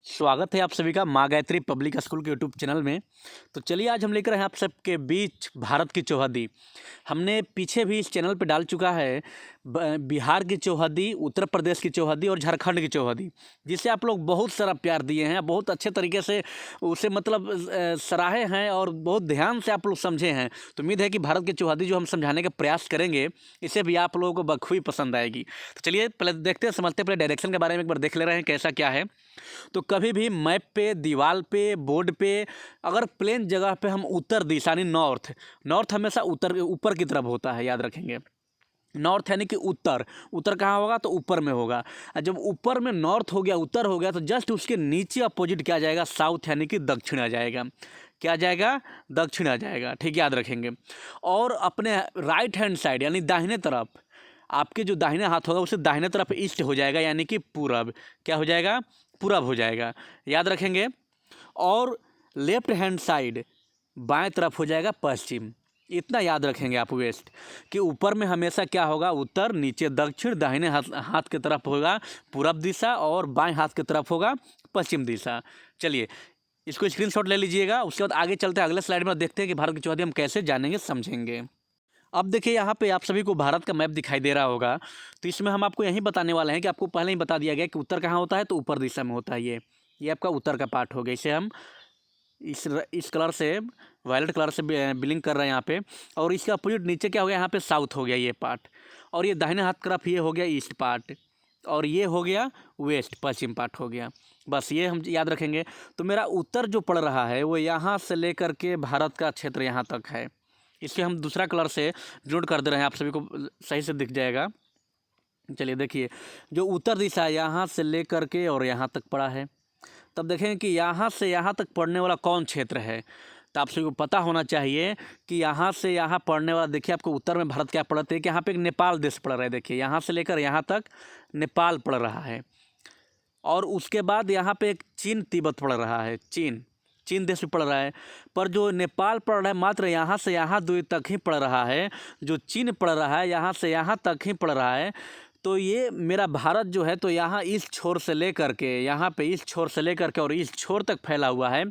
स्वागत है आप सभी का माँ गायत्री पब्लिक स्कूल के यूट्यूब चैनल में। तो चलिए आज हम लेकर आए हैं आप सबके बीच भारत की चौहद्दी। हमने पीछे भी इस चैनल पे डाल चुका है बिहार की चौहद्दी, उत्तर प्रदेश की चौहद्दी और झारखंड की चौहद्दी, जिसे आप लोग बहुत सारा प्यार दिए हैं, बहुत अच्छे तरीके से उसे मतलब सराहे हैं और बहुत ध्यान से आप लोग समझे हैं। तो उम्मीद है कि भारत की चौहद्दी जो हम समझाने का प्रयास करेंगे इसे भी आप लोगों को बखूबी पसंद आएगी। तो चलिए पहले देखते हैं, समझते हैं, पहले डायरेक्शन के बारे में एक बार देख ले रहे हैं कैसा क्या है। तो कभी भी मैप पे, दीवार पे, बोर्ड पे अगर प्लेन जगह पे हम उत्तर दिशा यानी नॉर्थ, नॉर्थ हमेशा उत्तर ऊपर की तरफ होता है, याद रखेंगे। नॉर्थ यानी कि उत्तर, उत्तर कहाँ होगा तो ऊपर में होगा। और जब ऊपर में नॉर्थ हो गया, उत्तर हो गया, तो जस्ट उसके नीचे अपोजिट क्या आ जाएगा, साउथ यानी कि दक्षिण आ जाएगा। क्या आ जाएगा, दक्षिण आ जाएगा, ठीक, याद रखेंगे। और अपने राइट हैंड साइड यानी दाहिने तरफ, आपके जो दाहिने हाथ होगा उसे दाहिने तरफ ईस्ट हो जाएगा यानी कि पूरब। क्या हो जाएगा, पूरब हो जाएगा, याद रखेंगे। और लेफ्ट हैंड साइड बाएं तरफ हो जाएगा पश्चिम। इतना याद रखेंगे आप वेस्ट, कि ऊपर में हमेशा क्या होगा, उत्तर, नीचे दक्षिण, दाहिने हाथ की तरफ होगा पूरब दिशा और बाएं हाथ की तरफ होगा पश्चिम दिशा। चलिए इसको स्क्रीनशॉट ले लीजिएगा। उसके बाद आगे चलते हैं अगले स्लाइड में, देखते हैं कि भारत की चौहद्दी हम कैसे जानेंगे समझेंगे। अब देखिए यहाँ पे आप सभी को भारत का मैप दिखाई दे रहा होगा। तो इसमें हम आपको यही बताने वाले हैं कि आपको पहले ही बता दिया गया कि उत्तर कहाँ होता है, तो ऊपर दिशा में होता है। ये आपका उत्तर का पार्ट हो गया। इसे हम इस कलर से, वायलेट कलर से बिलिंग कर रहे हैं यहाँ पे। और इसका अपोजिट नीचे क्या हो गया, यहाँ पे साउथ हो गया ये पार्ट। और ये दाहिने हाथ तरफ ये हो गया ईस्ट पार्ट, और ये हो गया वेस्ट, पश्चिम पार्ट हो गया। बस ये हम याद रखेंगे। तो मेरा उत्तर जो पड़ रहा है वो यहाँ से लेकर के भारत का क्षेत्र यहाँ तक है। इसे हम दूसरा कलर से नोट कर दे रहे हैं, आप सभी को सही से दिख जाएगा। चलिए देखिए, जो उत्तर दिशा यहाँ से लेकर के और यहाँ तक पड़ा है, तब देखेंगे कि यहाँ से यहाँ तक पड़ने वाला कौन क्षेत्र है। तो आप सभी को पता होना चाहिए कि यहाँ से यहाँ पड़ने वाला, देखिए आपको उत्तर में भारत क्या पड़ते हैं कि यहाँ पे एक नेपाल देश पड़ रहा है। देखिए यहाँ से लेकर यहाँ तक नेपाल पड़ रहा है। और उसके बाद यहाँ पे एक चीन तिब्बत पड़ रहा है, चीन देश में पड़ रहा है। पर जो नेपाल पड़ रहा है मात्र यहाँ से यहाँ दूरी तक ही पड़ रहा है। जो चीन पड़ रहा है यहाँ से यहाँ तक ही पड़ रहा है। तो ये मेरा भारत जो है, तो यहाँ इस छोर से लेकर के, यहाँ पे इस छोर से लेकर के और इस छोर तक फैला हुआ है।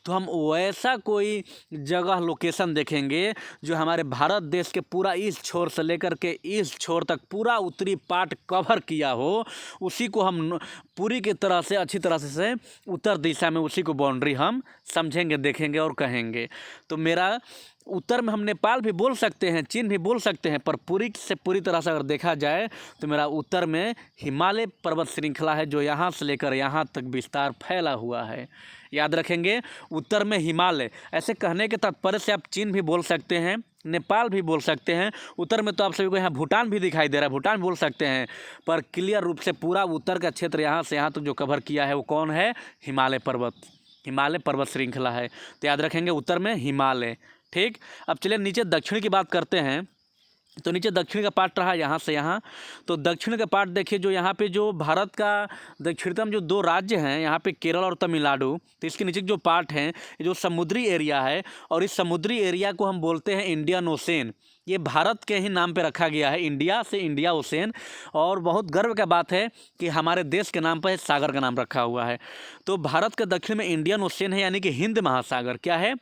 तो हम वैसा कोई जगह लोकेशन देखेंगे जो हमारे भारत देश के पूरा इस छोर से लेकर के इस छोर तक पूरा उत्तरी पार्ट कवर किया हो, उसी को हम पूरी की तरह से अच्छी तरह से उत्तर दिशा में उसी को बाउंड्री हम समझेंगे, देखेंगे और कहेंगे। तो मेरा उत्तर में हम नेपाल भी बोल सकते हैं, चीन भी बोल सकते हैं, पर पूरी से पूरी तरह से अगर देखा जाए तो मेरा उत्तर में हिमालय पर्वत श्रृंखला है जो यहाँ से लेकर यहाँ तक विस्तार फैला हुआ है। याद रखेंगे, उत्तर में हिमालय। ऐसे कहने के तात्पर्य से आप चीन भी बोल सकते हैं, नेपाल भी बोल सकते हैं। उत्तर में तो आप सभी को यहाँ भूटान भी दिखाई दे रहा है, भूटान बोल सकते हैं। पर क्लियर रूप से पूरा उत्तर का क्षेत्र यहाँ से यहाँ तक जो कवर किया है वो कौन है, हिमालय पर्वत श्रृंखला है। तो याद रखेंगे उत्तर में हिमालय, ठीक। अब चलिए नीचे दक्षिण की बात करते हैं। तो नीचे दक्षिण का पार्ट रहा यहाँ से यहाँ। तो दक्षिण का पार्ट देखिए, जो यहाँ पे जो भारत का दक्षिणतम जो दो राज्य हैं, यहाँ पे केरल और तमिलनाडु। तो इसके नीचे जो पार्ट हैं, जो समुद्री एरिया है, और इस समुद्री एरिया को हम बोलते हैं इंडियन ओशन। ये भारत के ही नाम पे रखा गया है, इंडिया से इंडिया ओशन। और बहुत गर्व का बात है कि हमारे देश के नाम पर सागर का नाम रखा हुआ है। तो भारत के दक्षिण में इंडियन ओशन है यानी कि हिंद महासागर। क्या है,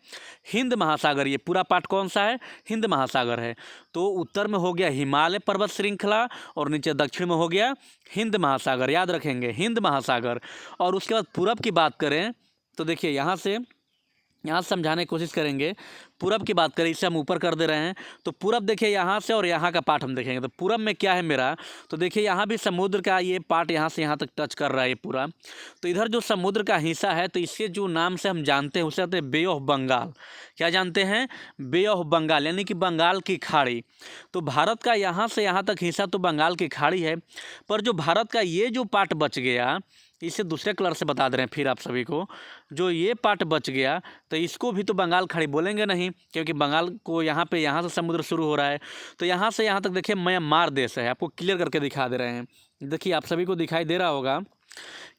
हिंद महासागर। ये पूरा पार्ट कौन सा है, हिंद महासागर है। तो उत्तर में हो गया हिमालय पर्वत श्रृंखला और नीचे दक्षिण में हो गया हिंद महासागर। याद रखेंगे, हिंद महासागर। और उसके बाद पूरब की बात करें तो देखिए यहाँ से समझाने की कोशिश करेंगे। पूरब की बात करें, इसे हम ऊपर कर दे रहे हैं। तो पूरब देखिए यहाँ से और यहाँ का पार्ट हम देखेंगे। तो पूरब में क्या है मेरा, तो देखिए यहाँ भी समुद्र का ये पार्ट यहाँ से यहाँ तक टच कर रहा है ये पूरा। तो इधर जो समुद्र का हिस्सा है, तो इससे जो नाम से हम जानते हैं उसे कहते हैं बे ऑफ बंगाल। क्या जानते हैं, बे ऑफ बंगाल यानी कि बंगाल की खाड़ी। तो भारत का यहाँ से यहाँ तक हिस्सा तो बंगाल की खाड़ी है। पर जो भारत का ये जो पार्ट बच गया, इसे दूसरे कलर से बता दे रहे हैं फिर आप सभी को, जो ये पार्ट बच गया तो इसको भी तो बंगाल खाड़ी बोलेंगे नहीं, क्योंकि बंगाल को यहाँ से समुद्र शुरू हो रहा है। तो यहाँ से यहाँ तक देखिए म्यांमार देश है, आपको क्लियर करके दिखा दे रहे हैं। देखिए आप सभी को दिखाई दे रहा होगा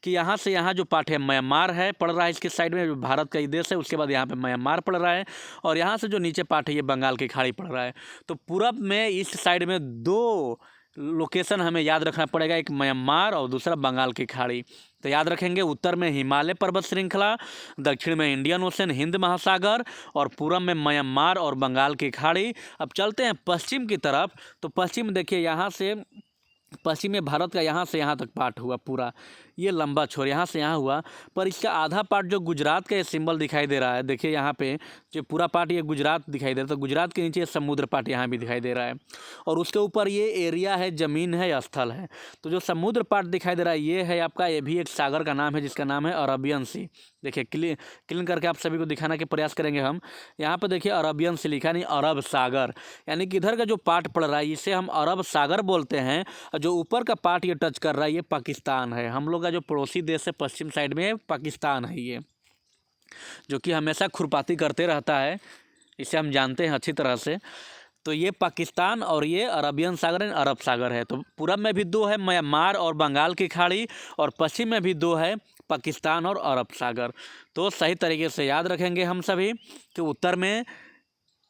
कि यहाँ से यहाँ जो पार्ट है म्यांमार है, पड़ रहा है इसके साइड में, जो भारत का ही देश है। उसके बाद यहाँ पे म्यांमार पड़ रहा है और यहाँ से जो नीचे पार्ट है ये बंगाल की खाड़ी पड़ रहा है। तो पूरब में ईस्ट साइड में दो लोकेशन हमें याद रखना पड़ेगा, एक म्यांमार और दूसरा बंगाल की खाड़ी। तो याद रखेंगे उत्तर में हिमालय पर्वत श्रृंखला, दक्षिण में इंडियन ओशन हिंद महासागर और पूरब में म्यांमार और बंगाल की खाड़ी। अब चलते हैं पश्चिम की तरफ। तो पश्चिम देखिए, यहाँ से पश्चिम में भारत का यहाँ से यहाँ तक पार्ट हुआ पूरा, ये लंबा छोर यहाँ से यहाँ हुआ। पर इसका आधा पार्ट जो गुजरात का ये सिंबल दिखाई दे रहा है, देखिए यहाँ पे जो पूरा पार्ट ये गुजरात दिखाई दे रहा है, तो गुजरात के नीचे समुद्र पार्ट यहाँ भी दिखाई दे रहा है और उसके ऊपर ये एरिया है, ज़मीन है, स्थल है। तो जो समुद्र पार्ट दिखाई दे रहा है ये है आपका, ये भी एक सागर का नाम है जिसका नाम है अरबियन सी। देखिए क्लीन करके आप सभी को दिखाने के प्रयास करेंगे हम। यहाँ पर देखिए अरबियन सी लिखा, नहीं अरब सागर, यानी कि इधर का जो पार्ट पड़ रहा है इसे हम अरब सागर बोलते हैं। और जो ऊपर का पार्ट ये टच कर रहा है ये पाकिस्तान है। हम लोग का जो पड़ोसी देश है पश्चिम साइड में पाकिस्तान है ये, जो कि हमेशा खुरपाती करते रहता है, इसे हम जानते हैं अच्छी तरह से। तो ये पाकिस्तान और ये अरबियन सागर अरब सागर है। तो पूरब में भी दो है, म्यांमार और बंगाल की खाड़ी, और पश्चिम में भी दो है, पाकिस्तान और अरब सागर। तो सही तरीके से याद रखेंगे हम सभी कि उत्तर में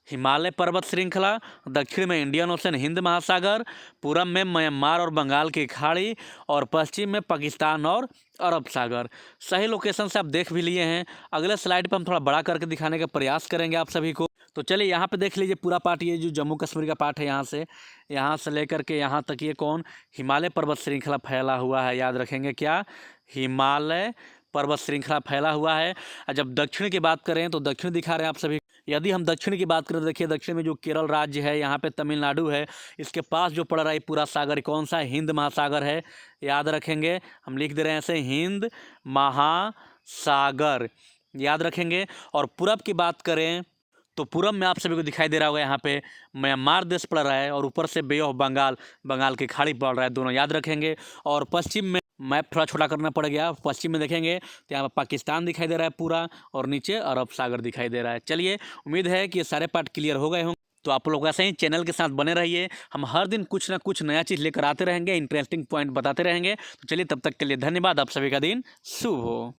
हिमालय पर्वत श्रृंखला, दक्षिण में इंडियन ओशन हिंद महासागर, पूरब में म्यांमार और बंगाल की खाड़ी और पश्चिम में पाकिस्तान और अरब सागर। सही लोकेशन से आप देख भी लिए हैं। अगले स्लाइड पर हम थोड़ा बड़ा करके दिखाने का प्रयास करेंगे आप सभी को। तो चलिए यहाँ पे देख लीजिए पूरा पार्ट, ये जो जम्मू कश्मीर का पार्ट है यहाँ से लेकर के यहाँ तक ये कौन, हिमालय पर्वत श्रृंखला फैला हुआ है। याद रखेंगे क्या, हिमालय पर्वत श्रृंखला फैला हुआ है। और जब दक्षिण की बात करें तो दक्षिण दिखा रहे हैं आप सभी। यदि हम दक्षिण की बात करें तो देखिए दक्षिण में जो केरल राज्य है, यहाँ पे तमिलनाडु है, इसके पास जो पड़ रहा है पूरा सागर कौन सा है, हिंद महासागर है। याद रखेंगे, हम लिख दे रहे हैं ऐसे, हिंद महासागर, याद रखेंगे। और पूरब की बात करें तो पूरब में आप सभी को दिखाई दे रहा होगा यहाँ पे म्यांमार देश पड़ रहा है और ऊपर से बे ऑफ बंगाल, बंगाल की खाड़ी पड़ रहा है, दोनों याद रखेंगे। और पश्चिम में मैप थोड़ा छोटा करना पड़ गया, पश्चिम में देखेंगे तो यहाँ पर पाकिस्तान दिखाई दे रहा है पूरा और नीचे अरब सागर दिखाई दे रहा है। चलिए, उम्मीद है कि ये सारे पार्ट क्लियर हो गए हों। तो आप लोग ऐसे ही चैनल के साथ बने रहिए, हम हर दिन कुछ ना कुछ नया चीज़ लेकर आते रहेंगे, इंटरेस्टिंग पॉइंट बताते रहेंगे। तो चलिए, तब तक के लिए धन्यवाद, आप सभी का दिन शुभ हो।